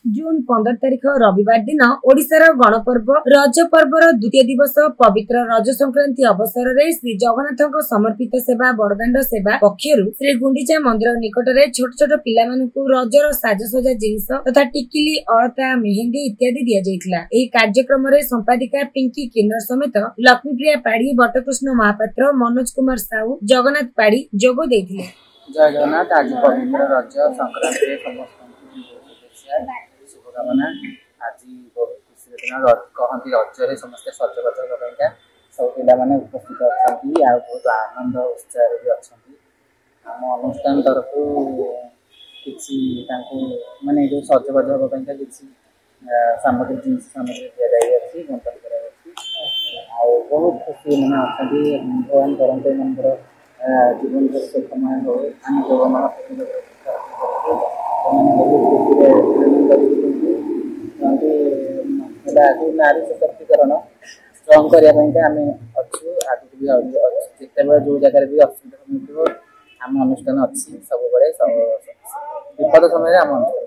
जून 15 तारिख रविवार दिन ओडिशार गणपर्व रज पर्वर द्वितीय दिवस पवित्र रज संक्रांति अवसर में श्री जगन्नाथ समर्पित सेवा बड़दाण्ड सेवा पक्षर श्री गुंडीचा मंदिर निकट में छोट छोट पिला रजर साजसजा जिनिस तथा टिकिली अलता मेहेंदी इत्यादि दि जाइथिला। एही कार्यक्रम में संपादिका पिंकी किन्नर समेत लक्ष्मीप्रिया पाड़ी, बटकृष्ण महापात्र, मनोज कुमार साहू, जगन्नाथ पाड़ी जोग देइथिले। जय जगन्नाथ। आज पवित्र रज संक्रांति समस्त शुभकामना। आज बहुत खुशी दिन कहती रजरे समस्त सजबाज होगा सब पाने उपस्थित अच्छा बहुत आनंद उत्साह भी अच्छा आम अनुष्ठान तरफ किसी माने जो सजबाज होगा किसी सामग्री जिनस सामग्री दि जाए बंटन कर बहुत खुशी मैंने अच्छा भगवान करते मन जीवन सुखमय हो नारी सशक्तिकरण स्ट्रंग करने आम अच्छु आगे भी जिते जो जगह भी असुविधा आम अनुष्ठान अच्छी सब विपद समय आम अनुष्ठान।